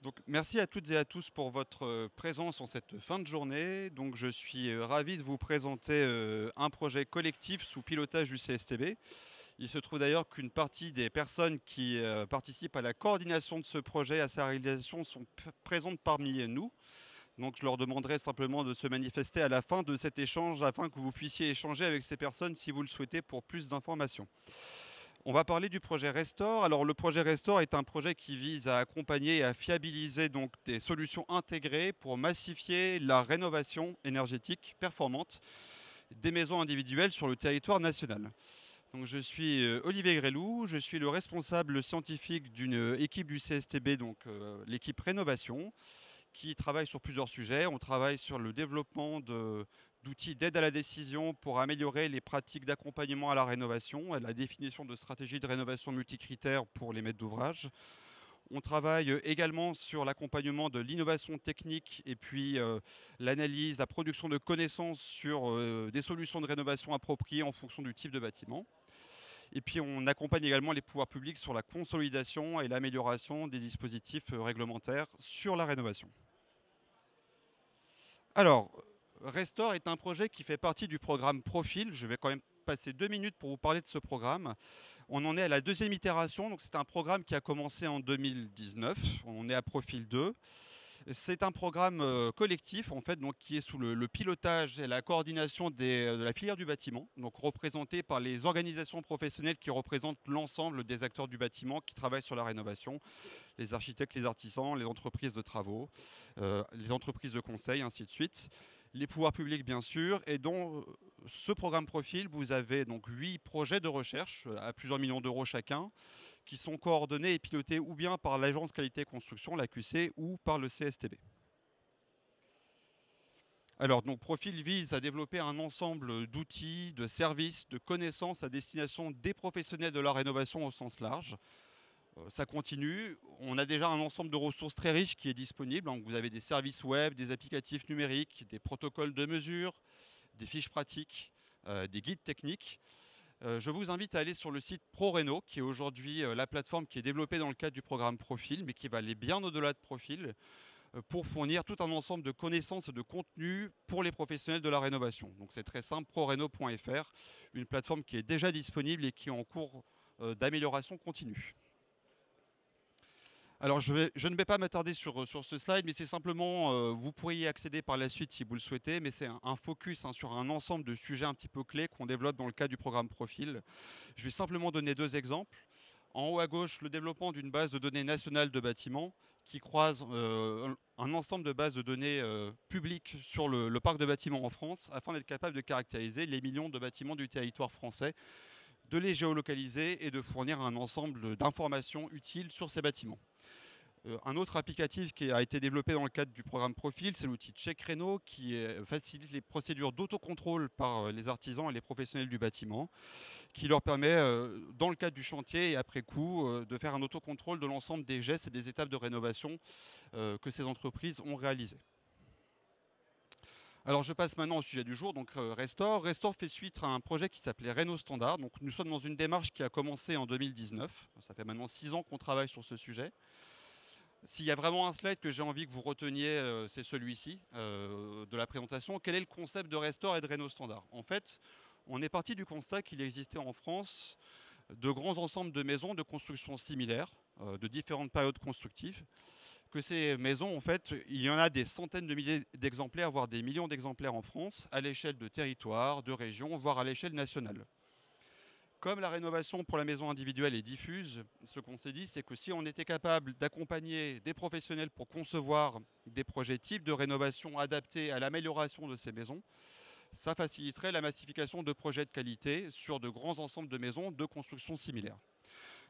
Donc, merci à toutes et à tous pour votre présence en cette fin de journée. Donc, je suis ravi de vous présenter un projet collectif sous pilotage du CSTB. Il se trouve d'ailleurs qu'une partie des personnes qui participent à la coordination de ce projet, à sa réalisation, sont présentes parmi nous. Donc, je leur demanderai simplement de se manifester à la fin de cet échange afin que vous puissiez échanger avec ces personnes si vous le souhaitez pour plus d'informations. On va parler du projet Restore. Alors le projet Restore est un projet qui vise à accompagner et à fiabiliser donc des solutions intégrées pour massifier la rénovation énergétique performante des maisons individuelles sur le territoire national. Donc je suis Olivier Gréloux, je suis le responsable scientifique d'une équipe du CSTB, donc l'équipe Rénovation, qui travaille sur plusieurs sujets. On travaille sur le développement d'outils d'aide à la décision pour améliorer les pratiques d'accompagnement à la rénovation et la définition de stratégies de rénovation multicritères pour les maîtres d'ouvrage. On travaille également sur l'accompagnement de l'innovation technique et puis l'analyse, la production de connaissances sur des solutions de rénovation appropriées en fonction du type de bâtiment. Et puis on accompagne également les pouvoirs publics sur la consolidation et l'amélioration des dispositifs réglementaires sur la rénovation. Alors, Restore est un projet qui fait partie du programme Profil. Je vais quand même passer 2 minutes pour vous parler de ce programme. On en est à la deuxième itération, donc c'est un programme qui a commencé en 2019. On est à Profil 2. C'est un programme collectif en fait, donc, qui est sous le pilotage et la coordination de la filière du bâtiment, donc représenté par les organisations professionnelles qui représentent l'ensemble des acteurs du bâtiment qui travaillent sur la rénovation, les architectes, les artisans, les entreprises de travaux, les entreprises de conseil, ainsi de suite. Les pouvoirs publics, bien sûr. Et dans ce programme Profil, vous avez donc 8 projets de recherche à plusieurs millions d'euros chacun, qui sont coordonnés et pilotés ou bien par l'Agence Qualité Construction, l'AQC, ou par le CSTB. Alors, donc, Profil vise à développer un ensemble d'outils, de services, de connaissances à destination des professionnels de la rénovation au sens large. Ça continue. On a déjà un ensemble de ressources très riches qui est disponible. Donc, vous avez des services web, des applicatifs numériques, des protocoles de mesure, des fiches pratiques, des guides techniques. Je vous invite à aller sur le site ProRéno, qui est aujourd'hui la plateforme qui est développée dans le cadre du programme Profil, mais qui va aller bien au-delà de Profil, pour fournir tout un ensemble de connaissances et de contenus pour les professionnels de la rénovation. Donc c'est très simple, proreno.fr, une plateforme qui est déjà disponible et qui est en cours d'amélioration continue. Alors je ne vais pas m'attarder sur ce slide, mais c'est simplement, vous pourriez y accéder par la suite si vous le souhaitez, mais c'est un focus sur un ensemble de sujets un petit peu clés qu'on développe dans le cadre du programme Profil. Je vais simplement donner 2 exemples. En haut à gauche, le développement d'une base de données nationale de bâtiments qui croise un ensemble de bases de données publiques sur le parc de bâtiments en France afin d'être capable de caractériser les millions de bâtiments du territoire français, de les géolocaliser et de fournir un ensemble d'informations utiles sur ces bâtiments. Un autre applicatif qui a été développé dans le cadre du programme Profil, c'est l'outil CheckReno qui facilite les procédures d'autocontrôle par les artisans et les professionnels du bâtiment, qui leur permet, dans le cadre du chantier et après coup, de faire un autocontrôle de l'ensemble des gestes et des étapes de rénovation que ces entreprises ont réalisées. Alors je passe maintenant au sujet du jour, donc Restore. Restore fait suite à un projet qui s'appelait Réno Standard. Donc nous sommes dans une démarche qui a commencé en 2019. Ça fait maintenant 6 ans qu'on travaille sur ce sujet. S'il y a vraiment un slide que j'ai envie que vous reteniez, c'est celui-ci de la présentation. Quel est le concept de Restore et de Réno Standard? En fait, on est parti du constat qu'il existait en France de grands ensembles de maisons de construction similaires, de différentes périodes constructives, que ces maisons, en fait, il y en a des centaines de milliers d'exemplaires, voire des millions d'exemplaires en France, à l'échelle de territoires, de régions, voire à l'échelle nationale. Comme la rénovation pour la maison individuelle est diffuse, ce qu'on s'est dit, c'est que si on était capable d'accompagner des professionnels pour concevoir des projets types de rénovation adaptés à l'amélioration de ces maisons, ça faciliterait la massification de projets de qualité sur de grands ensembles de maisons de construction similaire.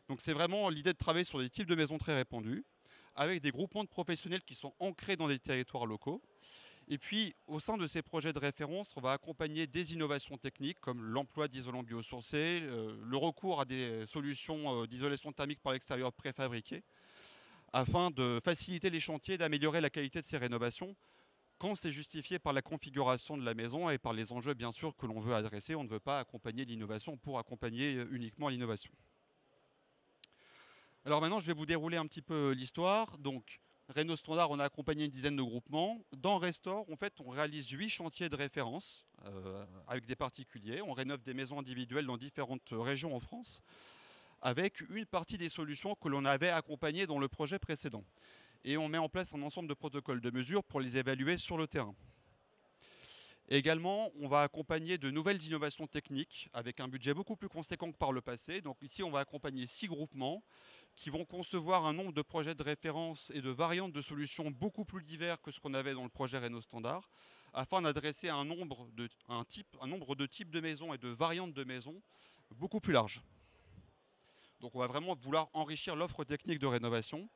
Donc c'est vraiment l'idée de travailler sur des types de maisons très répandus, avec des groupements de professionnels qui sont ancrés dans des territoires locaux. Et puis, au sein de ces projets de référence, on va accompagner des innovations techniques comme l'emploi d'isolants biosourcés, le recours à des solutions d'isolation thermique par l'extérieur préfabriquées, afin de faciliter les chantiers et d'améliorer la qualité de ces rénovations quand c'est justifié par la configuration de la maison et par les enjeux, bien sûr, que l'on veut adresser. On ne veut pas accompagner l'innovation pour accompagner uniquement l'innovation. Alors maintenant, je vais vous dérouler un petit peu l'histoire. Donc, Renault Standard, on a accompagné une dizaine de groupements. Dans Restore, en fait, on réalise 8 chantiers de référence avec des particuliers. On rénove des maisons individuelles dans différentes régions en France, avec une partie des solutions que l'on avait accompagnées dans le projet précédent. Et on met en place un ensemble de protocoles de mesure pour les évaluer sur le terrain. Également, on va accompagner de nouvelles innovations techniques avec un budget beaucoup plus conséquent que par le passé. Donc ici, on va accompagner 6 groupements qui vont concevoir un nombre de projets de référence et de variantes de solutions beaucoup plus divers que ce qu'on avait dans le projet Renault Standard, afin d'adresser un nombre de types de maisons et de variantes de maisons beaucoup plus large. Donc on va vraiment vouloir enrichir l'offre technique de rénovation.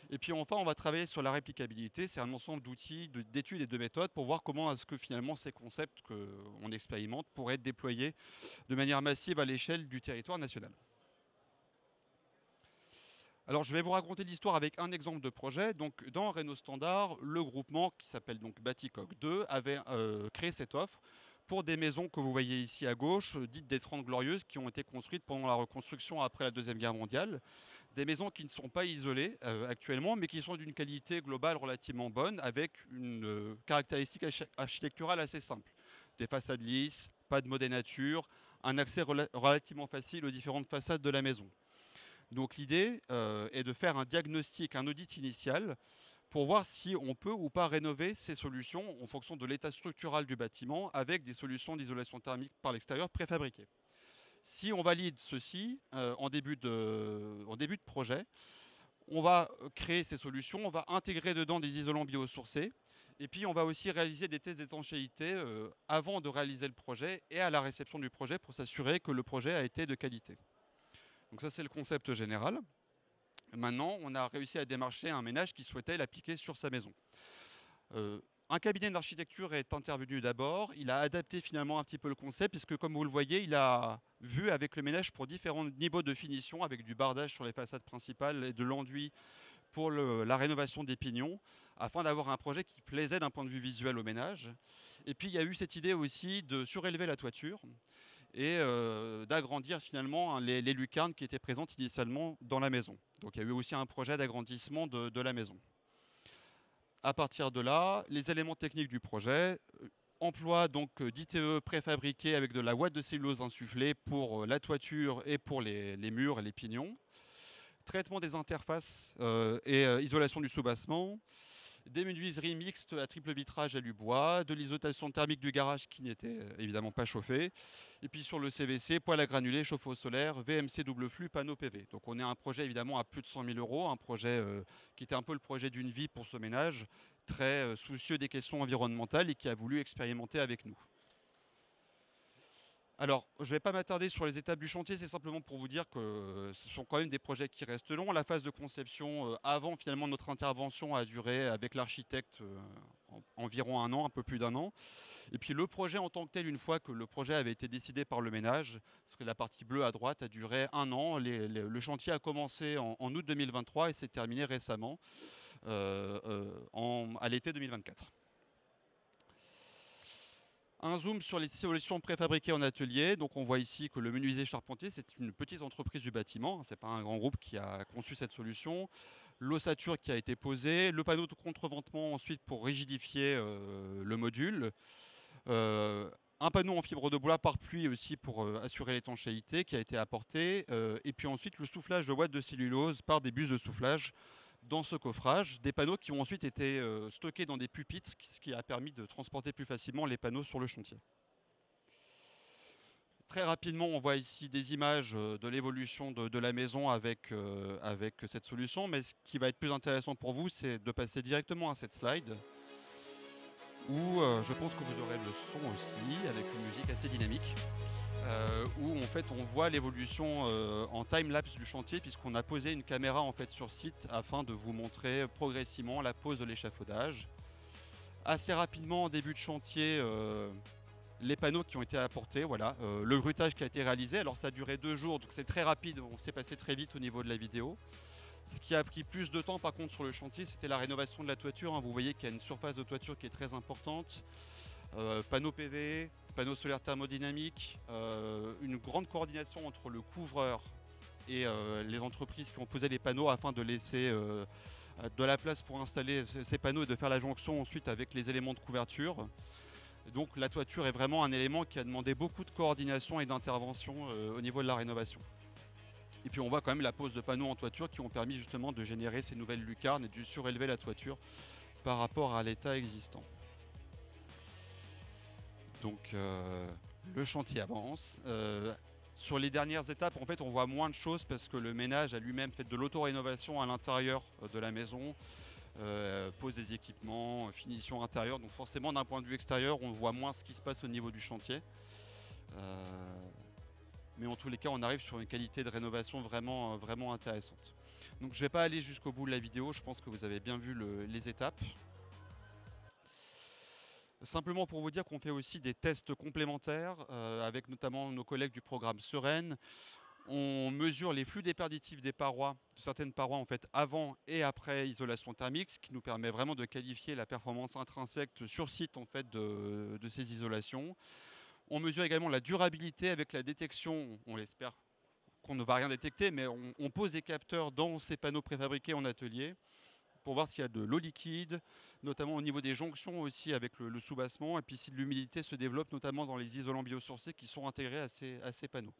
Et puis enfin, on va travailler sur la réplicabilité. C'est un ensemble d'outils, d'études et de méthodes pour voir comment est-ce que finalement ces concepts qu'on expérimente pourraient être déployés de manière massive à l'échelle du territoire national. Alors je vais vous raconter l'histoire avec un exemple de projet. Donc dans Renault Standard, le groupement qui s'appelle donc Baticoq 2 avait créé cette offre pour des maisons que vous voyez ici à gauche, dites des 30 Glorieuses, qui ont été construites pendant la reconstruction après la Deuxième Guerre mondiale. Des maisons qui ne sont pas isolées actuellement, mais qui sont d'une qualité globale relativement bonne, avec une caractéristique architecturale assez simple. Des façades lisses, pas de modénature, un accès relativement facile aux différentes façades de la maison. Donc l'idée est de faire un diagnostic, un audit initial, pour voir si on peut ou pas rénover ces solutions en fonction de l'état structural du bâtiment avec des solutions d'isolation thermique par l'extérieur préfabriquées. Si on valide ceci en début de projet, on va créer ces solutions, on va intégrer dedans des isolants biosourcés et puis on va aussi réaliser des tests d'étanchéité avant de réaliser le projet et à la réception du projet pour s'assurer que le projet a été de qualité. Donc ça, c'est le concept général. Maintenant, on a réussi à démarcher un ménage qui souhaitait l'appliquer sur sa maison. Un cabinet d'architecture est intervenu d'abord. Il a adapté finalement un petit peu le concept, puisque comme vous le voyez, il a vu avec le ménage pour différents niveaux de finition, avec du bardage sur les façades principales et de l'enduit pour la rénovation des pignons, afin d'avoir un projet qui plaisait d'un point de vue visuel au ménage. Et puis il y a eu cette idée aussi de surélever la toiture et d'agrandir finalement les lucarnes qui étaient présentes initialement dans la maison. Donc il y a eu aussi un projet d'agrandissement de la maison. À partir de là, les éléments techniques du projet, emploi donc d'ITE préfabriqués avec de la ouate de cellulose insufflée pour la toiture et pour les murs et les pignons, traitement des interfaces et isolation du soubassement, des menuiseries mixtes à triple vitrage à bois, de l'isolation thermique du garage qui n'était évidemment pas chauffé, et puis sur le CVC, poêle à granulés, chauffe-eau solaire, VMC double flux, panneau PV. Donc on est un projet évidemment à plus de 100 000 €, un projet qui était un peu le projet d'une vie pour ce ménage, très soucieux des questions environnementales et qui a voulu expérimenter avec nous. Alors, je ne vais pas m'attarder sur les étapes du chantier, c'est simplement pour vous dire que ce sont quand même des projets qui restent longs. La phase de conception, avant finalement notre intervention, a duré avec l'architecte environ un an, un peu plus d'un an. Et puis le projet en tant que tel, une fois que le projet avait été décidé par le ménage, parce que la partie bleue à droite a duré un an, le chantier a commencé en août 2023 et s'est terminé récemment, à l'été 2024. Un zoom sur les solutions préfabriquées en atelier. Donc on voit ici que le menuisier charpentier, c'est une petite entreprise du bâtiment. Ce n'est pas un grand groupe qui a conçu cette solution. L'ossature qui a été posée. Le panneau de contreventement ensuite pour rigidifier le module. Un panneau en fibre de bois par pluie aussi pour assurer l'étanchéité qui a été apporté. Et puis ensuite le soufflage de ouate de cellulose par des bus de soufflage dans ce coffrage, des panneaux qui ont ensuite été stockés dans des pupitres, ce qui a permis de transporter plus facilement les panneaux sur le chantier. Très rapidement, on voit ici des images de l'évolution de la maison avec cette solution, mais ce qui va être plus intéressant pour vous, c'est de passer directement à cette slide, où je pense que vous aurez le son aussi, avec une musique assez dynamique. Où en fait on voit l'évolution en time-lapse du chantier, puisqu'on a posé une caméra en fait sur site afin de vous montrer progressivement la pose de l'échafaudage. Assez rapidement en début de chantier, les panneaux qui ont été apportés, voilà, le grutage qui a été réalisé. Alors ça a duré 2 jours, donc c'est très rapide, on s'est passé très vite au niveau de la vidéo. Ce qui a pris plus de temps par contre sur le chantier, c'était la rénovation de la toiture, hein. Vous voyez qu'il y a une surface de toiture qui est très importante. Panneaux PV, panneaux solaires thermodynamiques, une grande coordination entre le couvreur et les entreprises qui ont posé les panneaux afin de laisser de la place pour installer ces panneaux et de faire la jonction ensuite avec les éléments de couverture. Donc la toiture est vraiment un élément qui a demandé beaucoup de coordination et d'intervention au niveau de la rénovation. Et puis on voit quand même la pose de panneaux en toiture qui ont permis justement de générer ces nouvelles lucarnes et de surélever la toiture par rapport à l'état existant. Donc le chantier avance. Sur les dernières étapes, en fait, on voit moins de choses parce que le ménage a lui-même fait de l'auto-rénovation à l'intérieur de la maison, pose des équipements, finition intérieure. Donc forcément, d'un point de vue extérieur, on voit moins ce qui se passe au niveau du chantier. Mais en tous les cas, on arrive sur une qualité de rénovation vraiment intéressante. Donc je ne vais pas aller jusqu'au bout de la vidéo, je pense que vous avez bien vu les étapes. Simplement pour vous dire qu'on fait aussi des tests complémentaires avec notamment nos collègues du programme Sereine. On mesure les flux déperditifs des parois, de certaines parois en fait, avant et après isolation thermique, ce qui nous permet vraiment de qualifier la performance intrinsèque sur site en fait, de ces isolations. On mesure également la durabilité avec la détection, on l'espère qu'on ne va rien détecter, mais on pose des capteurs dans ces panneaux préfabriqués en atelier pour voir s'il y a de l'eau liquide, notamment au niveau des jonctions aussi avec le soubassement, et puis si de l'humidité se développe notamment dans les isolants biosourcés qui sont intégrés à ces panneaux.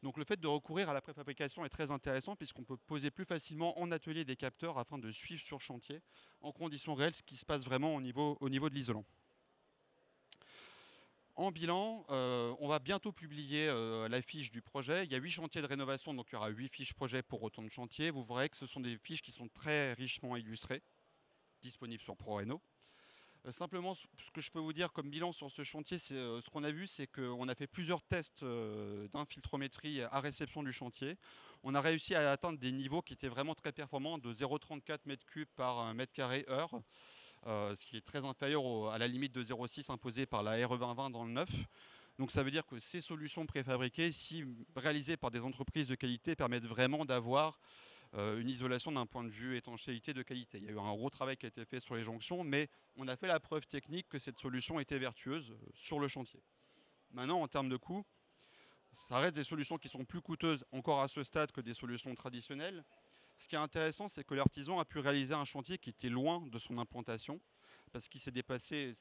Donc le fait de recourir à la préfabrication est très intéressant puisqu'on peut poser plus facilement en atelier des capteurs afin de suivre sur chantier en conditions réelles ce qui se passe vraiment au niveau de l'isolant. En bilan, on va bientôt publier la fiche du projet. Il y a 8 chantiers de rénovation, donc il y aura 8 fiches projet pour autant de chantiers. Vous verrez que ce sont des fiches qui sont très richement illustrées, disponibles sur ProRéno. Simplement, ce que je peux vous dire comme bilan sur ce chantier, c'est ce qu'on a vu, c'est qu'on a fait plusieurs tests d'infiltrométrie à réception du chantier. On a réussi à atteindre des niveaux qui étaient vraiment très performants, de 0,34 m3 par mètre carré heure, ce qui est très inférieur à la limite de 0,6 imposée par la RE 2020 dans le 9. Donc ça veut dire que ces solutions préfabriquées, si réalisées par des entreprises de qualité, permettent vraiment d'avoir une isolation d'un point de vue étanchéité de qualité. Il y a eu un gros travail qui a été fait sur les jonctions, mais on a fait la preuve technique que cette solution était vertueuse sur le chantier. Maintenant, en termes de coût, ça reste des solutions qui sont plus coûteuses encore à ce stade que des solutions traditionnelles. Ce qui est intéressant, c'est que l'artisan a pu réaliser un chantier qui était loin de son implantation, parce qu'il s'est déplacé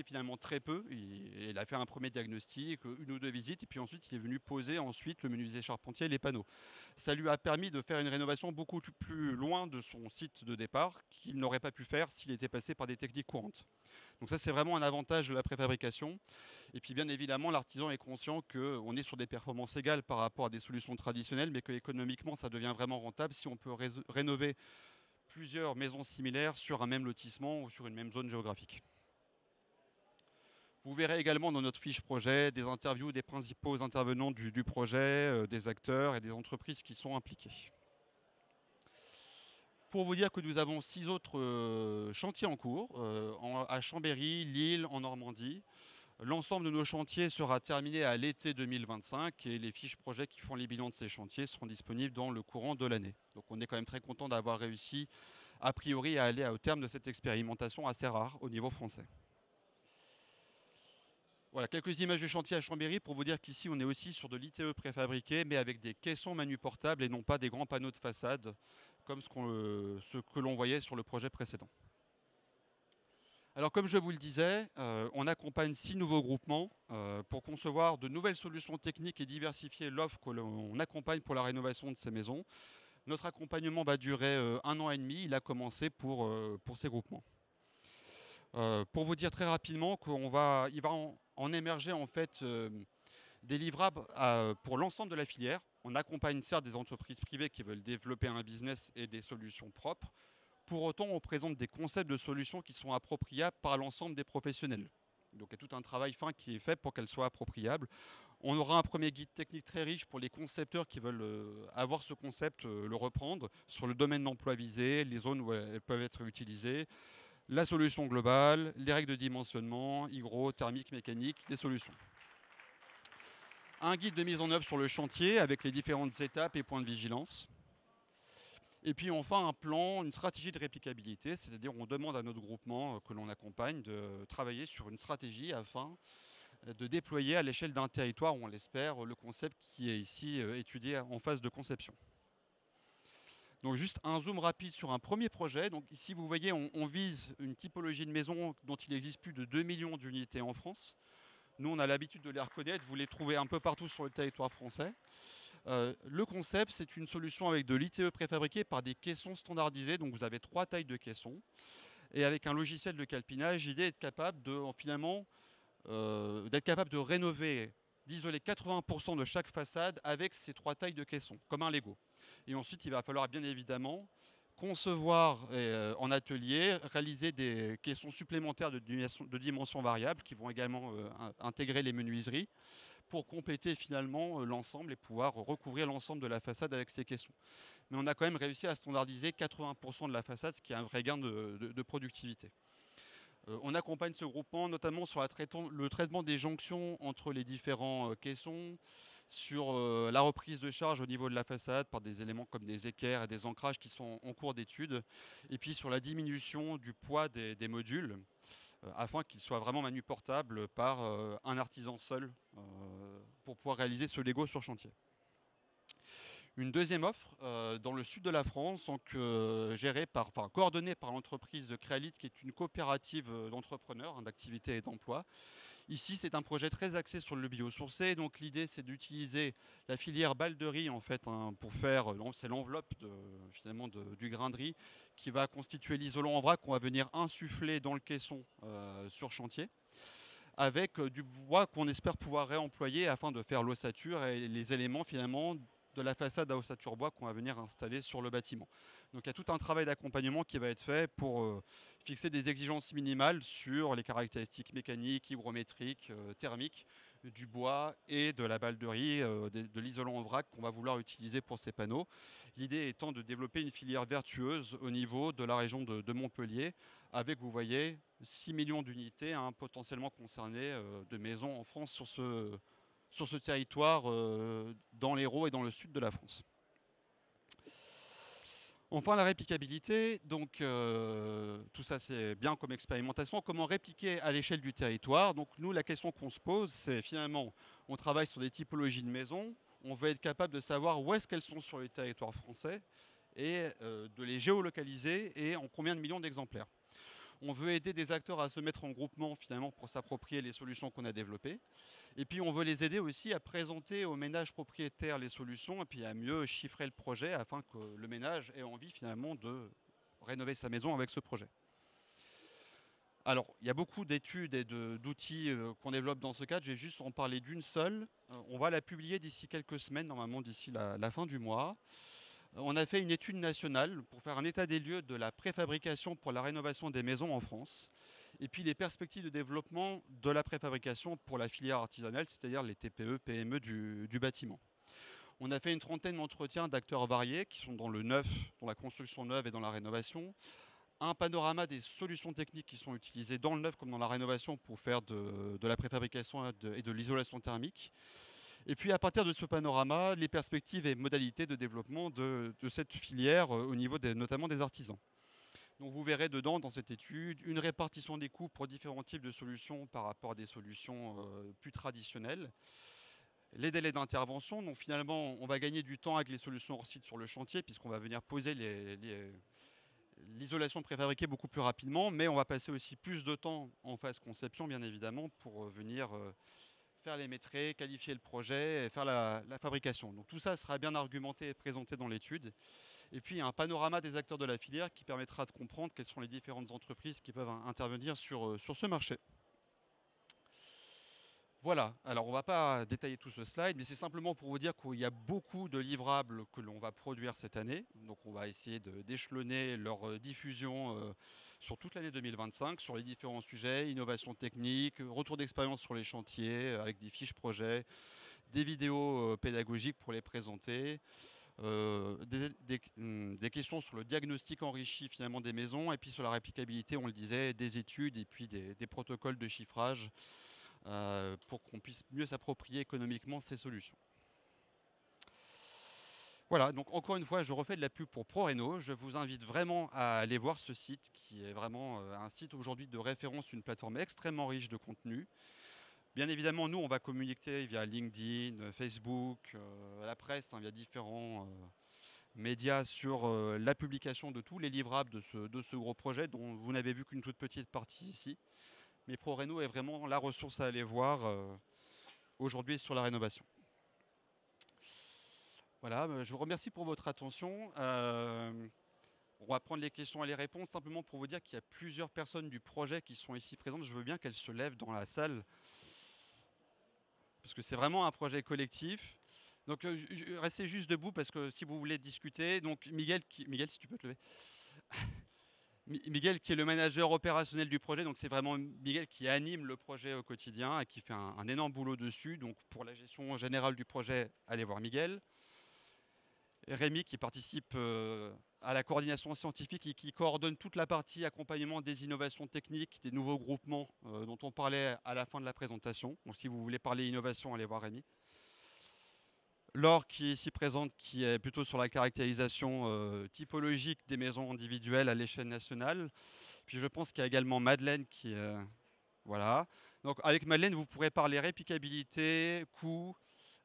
finalement très peu. Il a fait un premier diagnostic, une ou deux visites, et puis ensuite il est venu poser ensuite le menuisier charpentier et les panneaux. Ça lui a permis de faire une rénovation beaucoup plus loin de son site de départ qu'il n'aurait pas pu faire s'il était passé par des techniques courantes. Donc ça, c'est vraiment un avantage de la préfabrication. Et puis bien évidemment, l'artisan est conscient qu'on est sur des performances égales par rapport à des solutions traditionnelles, mais qu'économiquement, ça devient vraiment rentable si on peut rénover plusieurs maisons similaires sur un même lotissement ou sur une même zone géographique. Vous verrez également dans notre fiche projet des interviews des principaux intervenants du projet, des acteurs et des entreprises qui sont impliqués. Pour vous dire que nous avons 6 autres chantiers en cours, à Chambéry, Lille, en Normandie. L'ensemble de nos chantiers sera terminé à l'été 2025 et les fiches projets qui font les bilans de ces chantiers seront disponibles dans le courant de l'année. Donc on est quand même très content d'avoir réussi a priori à aller au terme de cette expérimentation assez rare au niveau français. Voilà, quelques images du chantier à Chambéry pour vous dire qu'ici on est aussi sur de l'ITE préfabriqué mais avec des caissons manuportables et non pas des grands panneaux de façade comme ce que l'on voyait sur le projet précédent. Alors comme je vous le disais, on accompagne 6 nouveaux groupements pour concevoir de nouvelles solutions techniques et diversifier l'offre que l'on accompagne pour la rénovation de ces maisons. Notre accompagnement va durer 1 an et demi, il a commencé pour ces groupements. Pour vous dire très rapidement qu'il va en émerger en fait des livrables pour l'ensemble de la filière. On accompagne certes des entreprises privées qui veulent développer un business et des solutions propres. Pour autant, on présente des concepts de solutions qui sont appropriables par l'ensemble des professionnels. Donc il y a tout un travail fin qui est fait pour qu'elles soient appropriables. On aura un premier guide technique très riche pour les concepteurs qui veulent avoir ce concept, le reprendre, sur le domaine d'emploi visé, les zones où elles peuvent être utilisées, la solution globale, les règles de dimensionnement, hydro, thermique, mécanique, les solutions. Un guide de mise en œuvre sur le chantier avec les différentes étapes et points de vigilance. Et puis enfin un plan, une stratégie de réplicabilité, c'est-à-dire on demande à notre groupement que l'on accompagne de travailler sur une stratégie afin de déployer à l'échelle d'un territoire, on l'espère, le concept qui est ici étudié en phase de conception. Donc juste un zoom rapide sur un premier projet. Donc ici, vous voyez, on vise une typologie de maison dont il existe plus de 2 millions d'unités en France. Nous, on a l'habitude de les reconnaître. Vous les trouvez un peu partout sur le territoire français. Le concept, c'est une solution avec de l'ITE préfabriqué par des caissons standardisés. Donc vous avez 3 tailles de caissons. Et avec un logiciel de calpinage, l'idée est d'être capable de, finalement, d'être capable de rénover, d'isoler 80% de chaque façade avec ces 3 tailles de caissons, comme un Lego. Et ensuite, il va falloir bien évidemment concevoir en atelier, réaliser des caissons supplémentaires de dimensions variables qui vont également intégrer les menuiseries pour compléter finalement l'ensemble et pouvoir recouvrir l'ensemble de la façade avec ces caissons. Mais on a quand même réussi à standardiser 80% de la façade, ce qui est un vrai gain de productivité. On accompagne ce groupement notamment sur le traitement des jonctions entre les différents caissons, sur la reprise de charge au niveau de la façade par des éléments comme des équerres et des ancrages qui sont en cours d'étude, et puis sur la diminution du poids des modules afin qu'ils soient vraiment manuportables par un artisan seul pour pouvoir réaliser ce Lego sur chantier. Une deuxième offre dans le sud de la France, donc, coordonnée par l'entreprise Créalite, qui est une coopérative d'entrepreneurs, d'activité et d'emploi. Ici, c'est un projet très axé sur le biosourcé. Donc, l'idée, c'est d'utiliser la filière balle de riz en fait, pour faire, c'est l'enveloppe finalement du grain de riz qui va constituer l'isolant en vrac qu'on va venir insuffler dans le caisson sur chantier, avec du bois qu'on espère pouvoir réemployer afin de faire l'ossature et les éléments finalement de la façade à ossature bois qu'on va venir installer sur le bâtiment. Donc il y a tout un travail d'accompagnement qui va être fait pour fixer des exigences minimales sur les caractéristiques mécaniques, hygrométriques, thermiques du bois et de la balle de riz, de l'isolant en vrac qu'on va vouloir utiliser pour ces panneaux. L'idée étant de développer une filière vertueuse au niveau de la région de Montpellier, avec, vous voyez, 6 millions d'unités potentiellement concernées de maisons en France sur ce territoire dans l'Hérault et dans le sud de la France. Enfin, la réplicabilité, donc tout ça c'est bien comme expérimentation. Comment répliquer à l'échelle du territoire? Donc nous, la question qu'on se pose, c'est finalement, on travaille sur des typologies de maisons, on veut être capable de savoir où est-ce qu'elles sont sur le territoire français et de les géolocaliser et en combien de millions d'exemplaires. On veut aider des acteurs à se mettre en groupement finalement pour s'approprier les solutions qu'on a développées. Et puis on veut les aider aussi à présenter aux ménages propriétaires les solutions et puis à mieux chiffrer le projet afin que le ménage ait envie finalement de rénover sa maison avec ce projet. Alors, il y a beaucoup d'études et d'outils qu'on développe dans ce cadre. Je vais juste en parler d'une seule. On va la publier d'ici quelques semaines, normalement d'ici la fin du mois. On a fait une étude nationale pour faire un état des lieux de la préfabrication pour la rénovation des maisons en France, et puis les perspectives de développement de la préfabrication pour la filière artisanale, c'est-à-dire les TPE, PME du bâtiment. On a fait une trentaine d'entretiens d'acteurs variés qui sont dans le neuf, dans la construction neuve et dans la rénovation. Un panorama des solutions techniques qui sont utilisées dans le neuf comme dans la rénovation pour faire de la préfabrication et de l'isolation thermique. Et puis à partir de ce panorama, les perspectives et modalités de développement de cette filière au niveau notamment des artisans. Donc vous verrez dedans, dans cette étude, une répartition des coûts pour différents types de solutions par rapport à des solutions plus traditionnelles. Les délais d'intervention, donc finalement on va gagner du temps avec les solutions hors site sur le chantier puisqu'on va venir poser l'isolation préfabriquée beaucoup plus rapidement, mais on va passer aussi plus de temps en phase conception bien évidemment pour venir faire les métrés, qualifier le projet et faire la fabrication. Donc tout ça sera bien argumenté et présenté dans l'étude. Et puis un panorama des acteurs de la filière qui permettra de comprendre quelles sont les différentes entreprises qui peuvent intervenir sur ce marché. Voilà, alors on ne va pas détailler tout ce slide, mais c'est simplement pour vous dire qu'il y a beaucoup de livrables que l'on va produire cette année. Donc on va essayer d'échelonner leur diffusion sur toute l'année 2025, sur les différents sujets, innovation technique, retour d'expérience sur les chantiers, avec des fiches projets, des vidéos pédagogiques pour les présenter, des questions sur le diagnostic enrichi finalement des maisons, et puis sur la réplicabilité, on le disait, des études et puis des protocoles de chiffrage pour qu'on puisse mieux s'approprier économiquement ces solutions. Voilà, donc encore une fois, je refais de la pub pour ProRéno. Je vous invite vraiment à aller voir ce site qui est vraiment un site aujourd'hui de référence, une plateforme extrêmement riche de contenu. Bien évidemment, nous, on va communiquer via LinkedIn, Facebook, la presse, via média sur la publication de tous les livrables de ce gros projet, dont vous n'avez vu qu'une toute petite partie ici. Mais ProRéno est vraiment la ressource à aller voir aujourd'hui sur la rénovation. Voilà, je vous remercie pour votre attention. On va prendre les questions et les réponses simplement pour vous dire qu'il y a plusieurs personnes du projet qui sont ici présentes. Je veux bien qu'elles se lèvent dans la salle parce que c'est vraiment un projet collectif. Donc restez juste debout parce que si vous voulez discuter, donc Miguel, si tu peux te lever. Miguel qui est le manager opérationnel du projet, donc c'est vraiment Miguel qui anime le projet au quotidien et qui fait un énorme boulot dessus. Donc pour la gestion générale du projet, allez voir Miguel. Et Rémi qui participe à la coordination scientifique et qui coordonne toute la partie accompagnement des innovations techniques, des nouveaux groupements dont on parlait à la fin de la présentation. Donc si vous voulez parler innovation, allez voir Rémi. Laure qui est ici présente, qui est plutôt sur la caractérisation typologique des maisons individuelles à l'échelle nationale. Puis je pense qu'il y a également Madeleine qui voilà. Donc avec Madeleine, vous pourrez parler réplicabilité, coût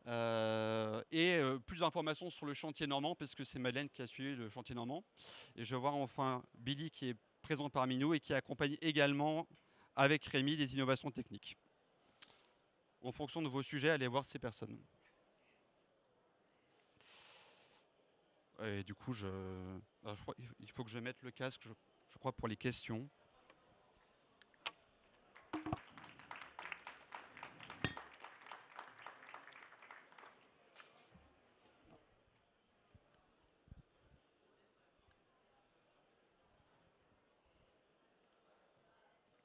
et plus d'informations sur le chantier normand, parce que c'est Madeleine qui a suivi le chantier normand. Et je vois enfin Billy qui est présent parmi nous et qui accompagne également avec Rémi des innovations techniques. En fonction de vos sujets, allez voir ces personnes. Et du coup, il faut que je mette le casque, je crois, pour les questions.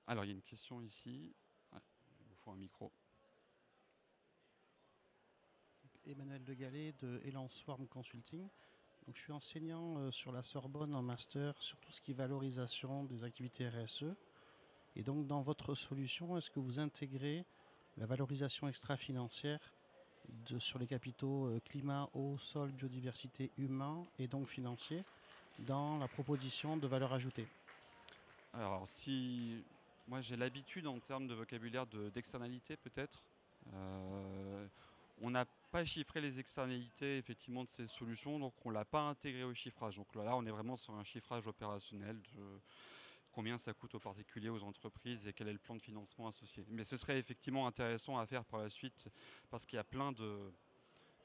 Alors, il y a une question ici. Ouais, il vous faut un micro. Emmanuel Degallet de Elan Swarm Consulting. Donc, je suis enseignant sur la Sorbonne en master sur tout ce qui est valorisation des activités RSE. Et donc, dans votre solution, est-ce que vous intégrez la valorisation extra-financière sur les capitaux climat, eau, sol, biodiversité, humain et donc financier dans la proposition de valeur ajoutée? Alors, si moi j'ai l'habitude en termes de vocabulaire d'externalité peut-être, on n'a pas chiffré les externalités effectivement de ces solutions, donc on ne l'a pas intégré au chiffrage. Donc là, on est vraiment sur un chiffrage opérationnel de combien ça coûte aux particuliers, aux entreprises et quel est le plan de financement associé. Mais ce serait effectivement intéressant à faire par la suite parce qu'il y a plein de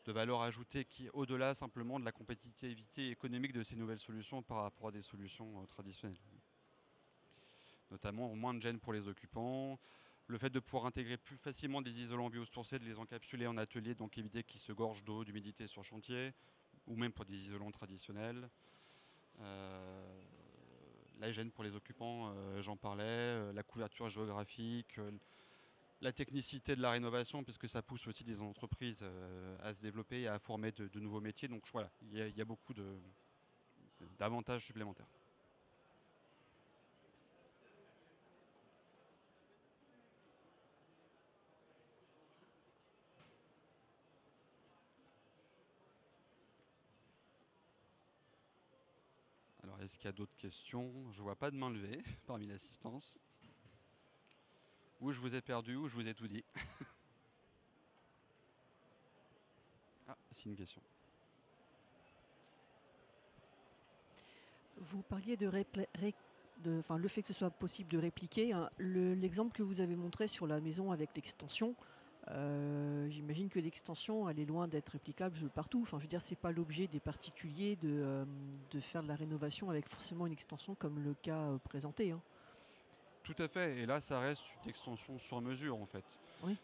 valeurs ajoutées qui, au-delà simplement de la compétitivité économique de ces nouvelles solutions par rapport à des solutions traditionnelles. Notamment moins de gêne pour les occupants, le fait de pouvoir intégrer plus facilement des isolants biosourcés, de les encapsuler en atelier, donc éviter qu'ils se gorgent d'eau, d'humidité sur chantier, ou même pour des isolants traditionnels. La gêne pour les occupants, j'en parlais, la couverture géographique, la technicité de la rénovation, puisque ça pousse aussi des entreprises à se développer et à former de nouveaux métiers. Donc voilà, il y a beaucoup d'avantages supplémentaires. Alors, est-ce qu'il y a d'autres questions? Je ne vois pas de main levée parmi l'assistance. Ou je vous ai perdu, ou je vous ai tout dit. Ah, c'est une question. Vous parliez le fait que ce soit possible de répliquer. Hein. L'exemple que vous avez montré sur la maison avec l'extension, j'imagine que l'extension, elle est loin d'être réplicable partout. Enfin, je veux dire, c'est pas l'objet des particuliers de faire de la rénovation avec forcément une extension comme le cas présenté. Hein. Tout à fait, et là ça reste une extension sur mesure en fait. Oui.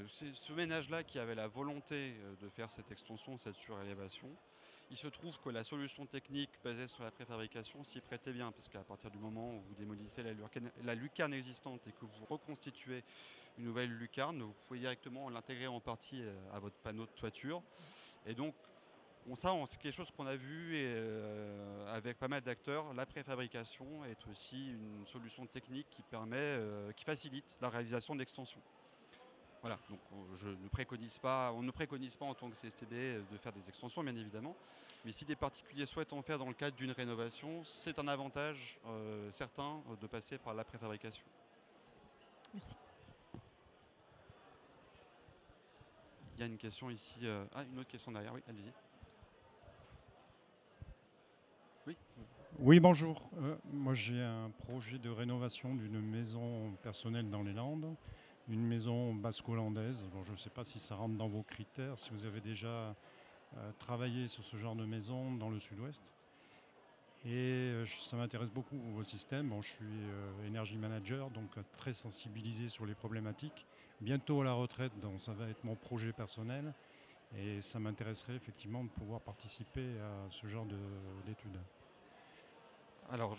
C'est ce ménage-là qui avait la volonté de faire cette extension, cette surélévation. Il se trouve que la solution technique basée sur la préfabrication s'y prêtait bien, parce qu'à partir du moment où vous démolissez la lucarne existante et que vous reconstituez une nouvelle lucarne, vous pouvez directement l'intégrer en partie à votre panneau de toiture. Et donc c'est quelque chose qu'on a vu avec pas mal d'acteurs. La préfabrication est aussi une solution technique qui facilite la réalisation d'extensions. Voilà, donc on ne préconise pas en tant que CSTB de faire des extensions, bien évidemment. Mais si des particuliers souhaitent en faire dans le cadre d'une rénovation, c'est un avantage certain de passer par la préfabrication. Merci. Il y a une question ici. Une autre question derrière, oui, allez-y. Oui, bonjour. Moi, j'ai un projet de rénovation d'une maison personnelle dans les Landes, une maison basco-hollandaise. Bon, je ne sais pas si ça rentre dans vos critères, si vous avez déjà travaillé sur ce genre de maison dans le sud-ouest. Et ça m'intéresse beaucoup vos systèmes. Bon, je suis energy manager, donc très sensibilisé sur les problématiques. Bientôt à la retraite, donc ça va être mon projet personnel. Et ça m'intéresserait effectivement de pouvoir participer à ce genre d'études. Alors,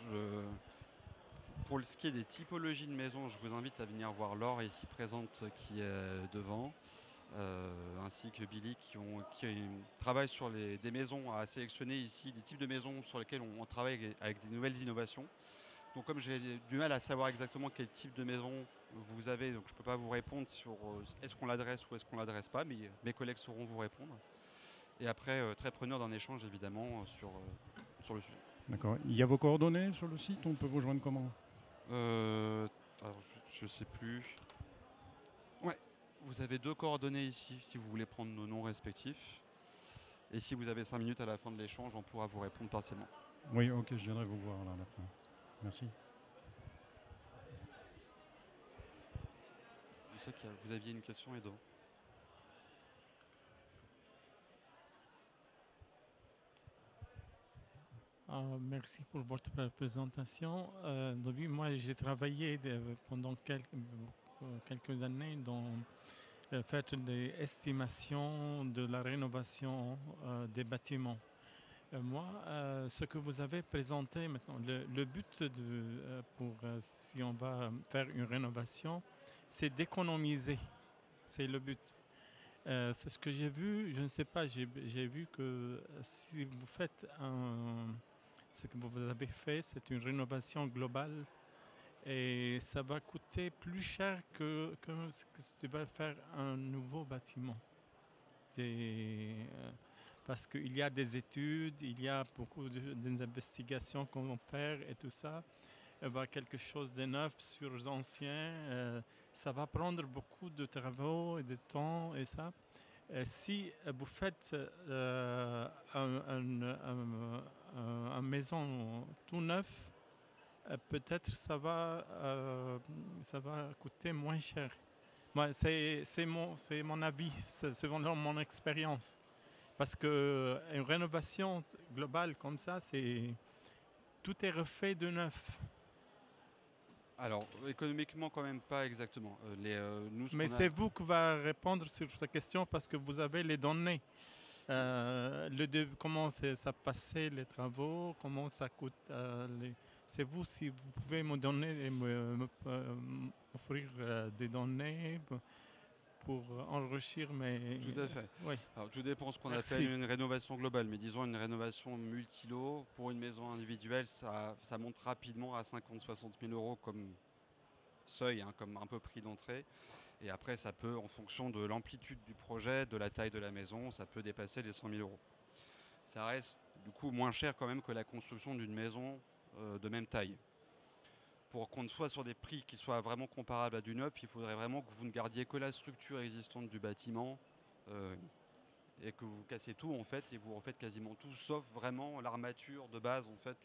pour ce qui est des typologies de maisons, je vous invite à venir voir Laure ici présente qui est devant, ainsi que Billy qui travaille sur des maisons à sélectionner ici, des types de maisons sur lesquelles on travaille avec des nouvelles innovations. Donc comme j'ai du mal à savoir exactement quel type de maison vous avez, donc je ne peux pas vous répondre sur est-ce qu'on l'adresse ou est-ce qu'on ne l'adresse pas, mais mes collègues sauront vous répondre. Et après, très preneur d'un échange évidemment sur le sujet. D'accord. Il y a vos coordonnées sur le site, on peut vous joindre comment? Alors je sais plus. Ouais, vous avez 2 coordonnées ici si vous voulez prendre nos noms respectifs. Et si vous avez 5 minutes à la fin de l'échange, on pourra vous répondre partiellement. Oui, ok, je viendrai vous voir là, à la fin. Merci. Je sais que vous aviez une question, Edo. Merci pour votre présentation. Moi, j'ai travaillé pendant quelques années dans le fait des estimations de la rénovation des bâtiments. Ce que vous avez présenté maintenant, le but si on va faire une rénovation, c'est d'économiser. C'est le but. C'est ce que j'ai vu, je ne sais pas, j'ai vu que si vous faites ce que vous avez fait, c'est une rénovation globale et ça va coûter plus cher que si tu vas faire un nouveau bâtiment. Parce qu'il y a des études, il y a beaucoup d'investigations qu'on va faire et tout ça. Avoir quelque chose de neuf sur les anciens, ça va prendre beaucoup de travaux et de temps et ça. Si vous faites un maison tout neuf, peut-être ça va coûter moins cher. C'est mon avis, c'est mon expérience. Parce qu'une rénovation globale comme ça, tout est refait de neuf. Alors, économiquement, quand même pas exactement. Mais c'est vous qui va répondre sur cette question parce que vous avez les données. Comment ça passait les travaux, comment ça coûte. C'est vous, si vous pouvez me donner, m'offrir des données pour enrichir mes... Tout à fait. Oui. Alors, tout dépend de ce qu'on Merci. appelle une rénovation globale. Mais disons une rénovation multi-lot, pour une maison individuelle, ça monte rapidement à 50-60 000 euros comme seuil, comme un peu prix d'entrée. Et après, ça peut, en fonction de l'amplitude du projet, de la taille de la maison, ça peut dépasser les 100 000 euros. Ça reste du coup moins cher quand même que la construction d'une maison de même taille. Pour qu'on soit sur des prix qui soient vraiment comparables à du neuf, il faudrait vraiment que vous ne gardiez que la structure existante du bâtiment et que vous cassez tout en fait et vous refaites quasiment tout sauf vraiment l'armature de base en fait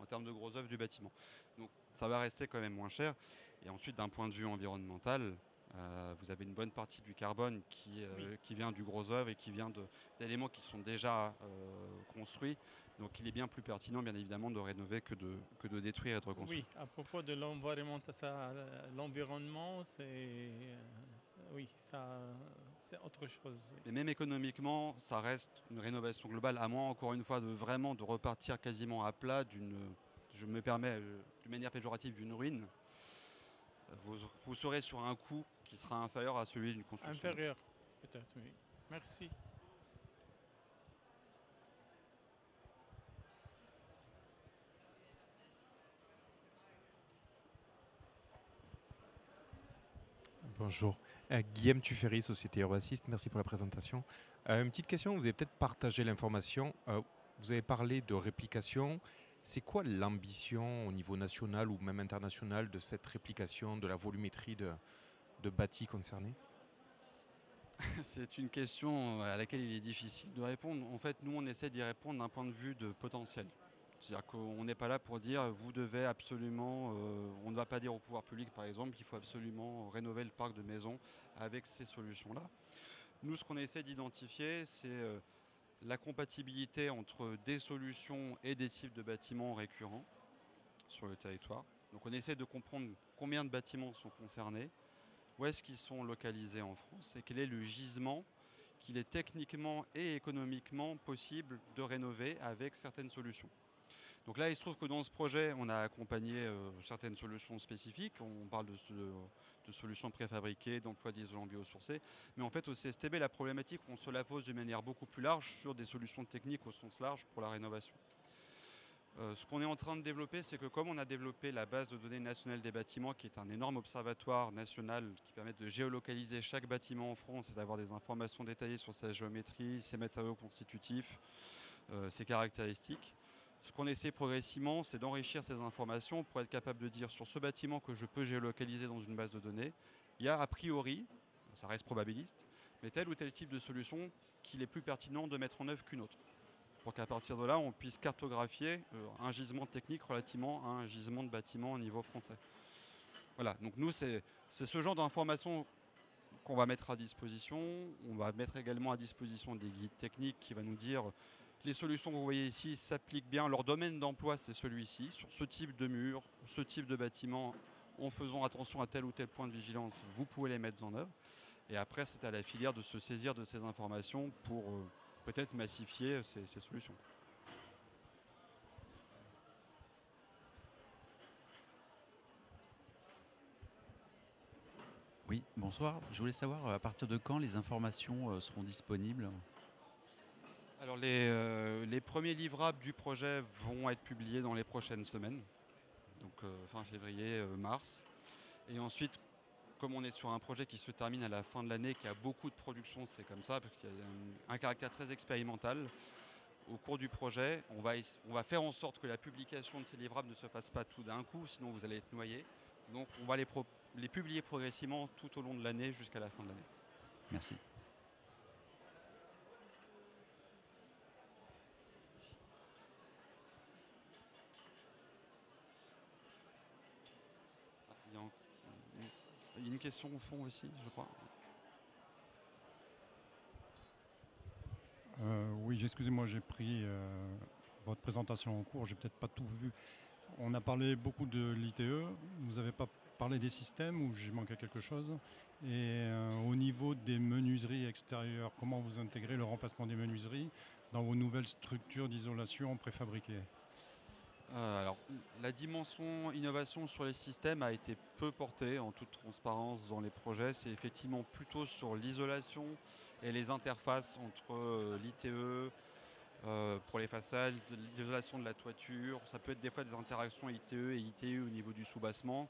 en termes de gros œuvres du bâtiment. Donc ça va rester quand même moins cher. Et ensuite d'un point de vue environnemental, vous avez une bonne partie du carbone qui vient du gros œuvre et qui vient d'éléments qui sont déjà construits. Donc il est bien plus pertinent, bien évidemment, de rénover que de détruire et de reconstruire. Oui, à propos de l'environnement, c'est autre chose. Oui. Et même économiquement, ça reste une rénovation globale, à moins, encore une fois, de repartir quasiment à plat je me permets, d'une manière péjorative, d'une ruine. Vous serez sur un coût qui sera inférieur à celui d'une construction. Inférieur, peut-être, oui. Merci. Bonjour. Guillaume Tuffery, Société Urbassiste, merci pour la présentation. Une petite question, vous avez peut-être partagé l'information. Vous avez parlé de réplication. C'est quoi l'ambition au niveau national ou même international de cette réplication de la volumétrie de bâtis concernés? C'est une question à laquelle il est difficile de répondre. En fait, nous, on essaie d'y répondre d'un point de vue de potentiel. C'est-à-dire qu'on n'est pas là pour dire vous devez absolument, on ne va pas dire au pouvoir public par exemple qu'il faut absolument rénover le parc de maisons avec ces solutions-là. Nous, ce qu'on essaie d'identifier, c'est la compatibilité entre des solutions et des types de bâtiments récurrents sur le territoire. Donc on essaie de comprendre combien de bâtiments sont concernés, où est-ce qu'ils sont localisés en France et quel est le gisement qu'il est techniquement et économiquement possible de rénover avec certaines solutions. Donc là, il se trouve que dans ce projet, on a accompagné certaines solutions spécifiques. On parle de solutions préfabriquées, d'emploi d'isolants biosourcés. Mais en fait, au CSTB, la problématique, on se la pose de manière beaucoup plus large sur des solutions techniques au sens large pour la rénovation. Ce qu'on est en train de développer, c'est que comme on a développé la base de données nationale des bâtiments, qui est un énorme observatoire national qui permet de géolocaliser chaque bâtiment en France et d'avoir des informations détaillées sur sa géométrie, ses matériaux constitutifs, ses caractéristiques, ce qu'on essaie progressivement, c'est d'enrichir ces informations pour être capable de dire sur ce bâtiment que je peux géolocaliser dans une base de données, il y a a priori, ça reste probabiliste, mais tel ou tel type de solution qu'il est plus pertinent de mettre en œuvre qu'une autre, pour qu'à partir de là, on puisse cartographier un gisement technique relativement à un gisement de bâtiment au niveau français. Voilà, donc nous, c'est ce genre d'informations qu'on va mettre à disposition. On va mettre également à disposition des guides techniques qui vont nous dire les solutions que vous voyez ici s'appliquent bien. Leur domaine d'emploi, c'est celui-ci, sur ce type de mur, ce type de bâtiment, en faisant attention à tel ou tel point de vigilance, vous pouvez les mettre en œuvre. Et après, c'est à la filière de se saisir de ces informations pour peut-être massifier ces solutions. Oui, bonsoir. Je voulais savoir à partir de quand les informations seront disponibles. Alors les premiers livrables du projet vont être publiés dans les prochaines semaines, donc fin février, mars. Et ensuite, comme on est sur un projet qui se termine à la fin de l'année, qui a beaucoup de production, c'est comme ça, parce qu'il y a un caractère très expérimental. Au cours du projet, on va faire en sorte que la publication de ces livrables ne se fasse pas tout d'un coup, sinon vous allez être noyé. Donc on va les publier progressivement tout au long de l'année jusqu'à la fin de l'année. Merci. Il y a une question au fond aussi, je crois. Oui, excusez-moi, j'ai pris votre présentation en cours, j'ai peut-être pas tout vu. On a parlé beaucoup de l'ITE, vous n'avez pas parlé des systèmes ou j'ai manqué quelque chose. Et au niveau des menuiseries extérieures, comment vous intégrez le remplacement des menuiseries dans vos nouvelles structures d'isolation préfabriquées? Alors, la dimension innovation sur les systèmes a été peu portée en toute transparence dans les projets. C'est effectivement plutôt sur l'isolation et les interfaces entre l'ITE pour les façades, l'isolation de la toiture. Ça peut être des fois des interactions ITE et ITU au niveau du soubassement.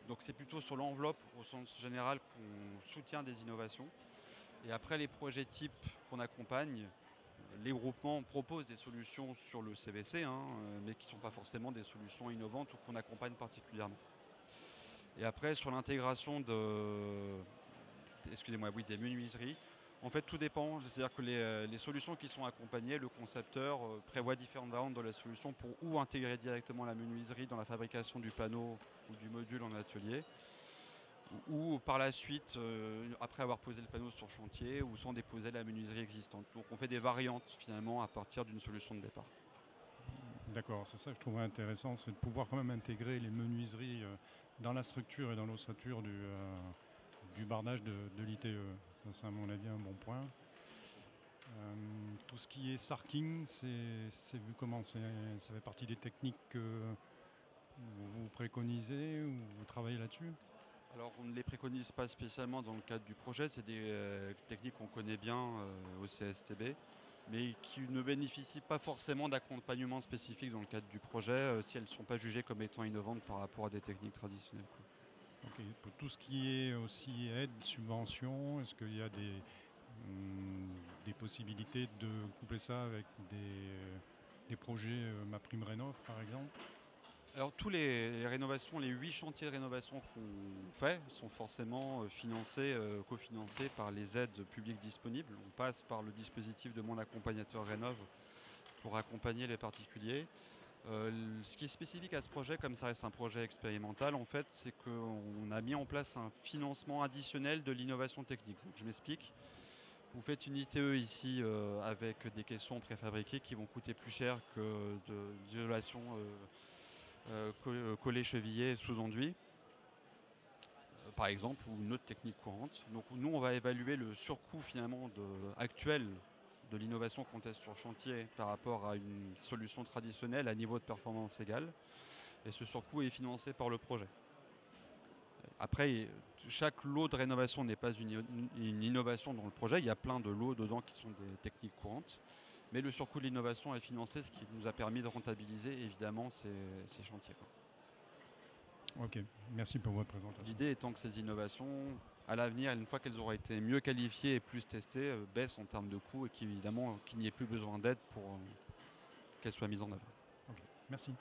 Donc c'est plutôt sur l'enveloppe au sens général qu'on soutient des innovations. Et après les projets types qu'on accompagne, les groupements proposent des solutions sur le CVC, mais qui ne sont pas forcément des solutions innovantes ou qu'on accompagne particulièrement. Et après, sur l'intégration des menuiseries, en fait, tout dépend. C'est-à-dire que les solutions qui sont accompagnées, le concepteur prévoit différentes variantes de la solution pour ou intégrer directement la menuiserie dans la fabrication du panneau ou du module en atelier, ou par la suite, après avoir posé le panneau sur chantier, ou sans déposer la menuiserie existante. Donc on fait des variantes finalement à partir d'une solution de départ. D'accord, c'est ça que je trouverais intéressant, c'est de pouvoir quand même intégrer les menuiseries dans la structure et dans l'ossature du bardage de l'ITE. Ça, c'est à mon avis un bon point. Tout ce qui est sarking, c'est vu comment ça fait partie des techniques que vous préconisez ou vous travaillez là-dessus? Alors on ne les préconise pas spécialement dans le cadre du projet, c'est des techniques qu'on connaît bien au CSTB, mais qui ne bénéficient pas forcément d'accompagnement spécifique dans le cadre du projet si elles ne sont pas jugées comme étant innovantes par rapport à des techniques traditionnelles. Ok. Pour tout ce qui est aussi aide, subvention, est-ce qu'il y a des possibilités de coupler ça avec des projets MaPrimeRénov' par exemple? Alors tous les rénovations, les 8 chantiers de rénovation qu'on fait sont forcément cofinancés par les aides publiques disponibles. On passe par le dispositif de Mon Accompagnateur Rénov' pour accompagner les particuliers. Ce qui est spécifique à ce projet, comme ça reste un projet expérimental, en fait, c'est qu'on a mis en place un financement additionnel de l'innovation technique. Donc, je m'explique. Vous faites une ITE ici avec des caissons préfabriqués qui vont coûter plus cher que de l'isolation collée chevillée sous enduit, par exemple, ou une autre technique courante. Donc nous, on va évaluer le surcoût finalement actuel de l'innovation qu'on teste sur chantier par rapport à une solution traditionnelle à niveau de performance égal. Et ce surcoût est financé par le projet. Après, chaque lot de rénovation n'est pas une innovation dans le projet. Il y a plein de lots dedans qui sont des techniques courantes. Mais le surcoût de l'innovation est financé, ce qui nous a permis de rentabiliser évidemment ces chantiers. Ok, merci pour votre présentation. L'idée étant que ces innovations, à l'avenir, une fois qu'elles auront été mieux qualifiées et plus testées, baissent en termes de coûts et qu'évidemment qu'il n'y ait plus besoin d'aide pour qu'elles soient mises en œuvre. Ok, merci.